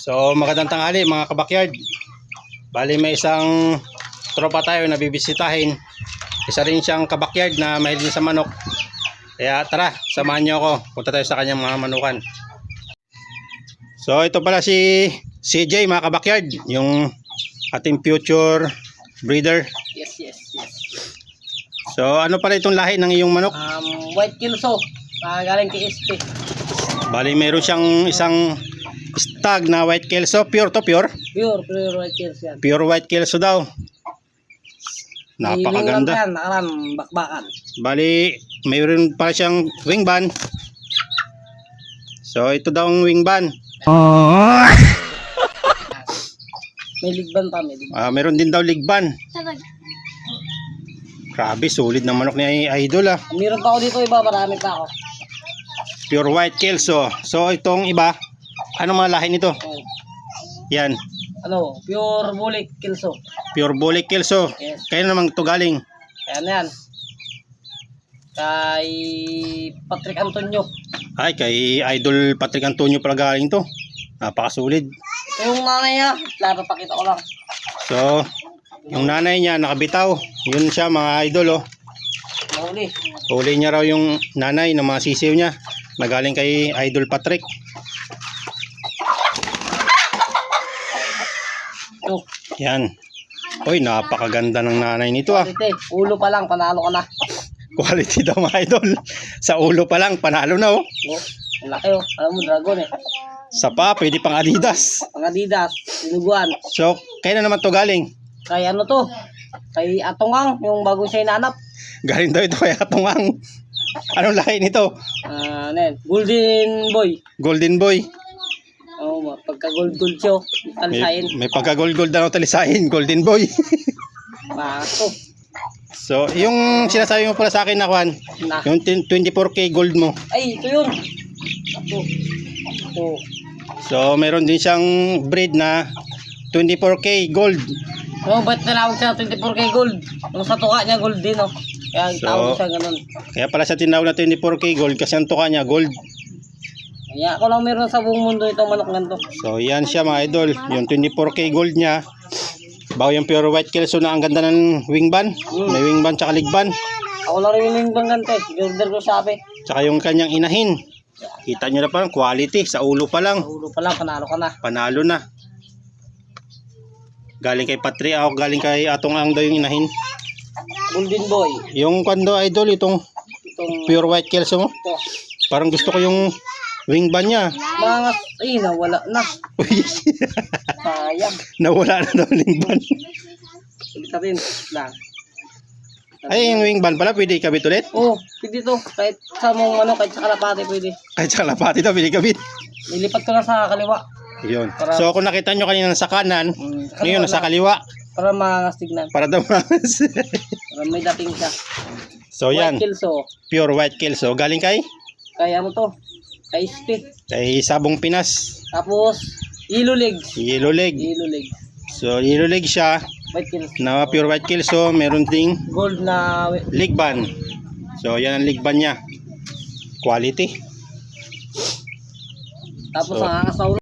So magandang tanghali mga kabakyard. Bali may isang tropa tayo na bibisitahin. Isa rin siyang kabakyard na mahilig sa manok. Kaya tara, samahan niyo ako. Punta tayo sa kanyang mga manukan. So ito pala si CJ mga kabakyard, yung ating future breeder. Yes. So ano pala itong lahi ng iyong manok? White Kelso. Galing kay SP. Bali meron siyang isang stag na White Kelso. Pure to pure? Pure White Kelso yan. Pure White Kelso daw. Napakaganda. Nakaram, bakbakan. Bali, mayroon pala siyang wing ban. So, ito daw ang wing ban. May ligban pa, may ligban. Mayroon din daw ligban. Grabe, solid na manok ni Idol ah. Meron pa ako dito iba, marami pa ako. Pure White Kelso. So, itong iba, ano mga lahi nito? Yan. Pure Bullet Kelso. Pure Bullet Kelso. Yes. Kaya namang ito galing. Ayan na yan. Kay Patrick Antonio. Ay, kay Idol Patrick Antonio pala galing to. Napakasolid. Ito yung nanay niya. Napapakita ko lang. So, yung nanay niya nakabitaw. Yun siya mga idol oh. Mahuli. Huli niya raw yung nanay ng mga sisiw niya. Nagaling kay Idol Patrick. Ito. Yan. Uy, napakaganda ng nanay nito ah. Ulo pa lang, panalo ka na. Quality daw mga idol. Sa ulo pa lang, panalo na oh. Ang laki oh. Alam mo, dragon eh. Sa pa, pwede pang Adidas. Pang Adidas, sinuguan. So, kaya na naman to galing. Kay ano to? Kay Atongang, yung bagong siya inanap. Galing daw ito kay Atungang. Anong lahi nito? Golden Boy. Golden Boy. Pagka gold siya, talisayin. May pagka-gold daw talisayin. Golden Boy. Mato. So, yung sinasabi mo pala sa akin na Juan, yung 24K gold mo. Ay, ito yun. Ito. So, meron din siyang breed na 24K gold. Ba't tinawag siya 24K gold? Yung sa tuka niya gold din, oh. Kaya tawag siya ganun. Kaya pala siya tinawag na 24K gold kasi ang tuka niya gold. Kaya ako lang meron sa buong mundo itong manok ganito. So, yan siya mga idol. Yung 24K gold niya. Bago yung pure white kelso na ang ganda ng wing ban. May wing ban tsaka ligban. Ako lang rin yung bang ganito, order ko sa ape. Tsaka yung kanyang inahin. Kita nyo na pa, quality. Sa ulo pa lang. Sa ulo pa lang, panalo ka na. Panalo na. Galing kay Patri, ako galing kay Atungang daw yung inahin. Golden Boy. Yung kwando idol, itong pure white kelso mo. Ito. Parang gusto ko yung wing ban niya. Ay, nawala na. Uy, Sayang. nawala na daw wing ban. Ibig sabihin, lang. Ay, yung wing ban pala, pwede ikabit ulit? Oo, pwede to. Kahit sa mong kahit sa kalapate pwede. Kahit sa kalapati daw, pwede ikabit. Nilipat ko na sa kaliwa. Yun. So, kung nakita nyo kanina sa kanan, ngayon nasa kaliwa. Para mangastignan. Para daw mas. Para may dating siya. So, yan. White Kelso. Pure white kelso. Galing kay? Kaya ano to? Kay Speed. Kay Sabong Pinas. Tapos, yellow leg. Yellow leg. Yellow leg. So, yellow leg siya. White Kelso. Na pure white kelso. Meron ding Gold na ligban. So, yan ang ligban niya. Quality. tapos So, ang angas na ulo.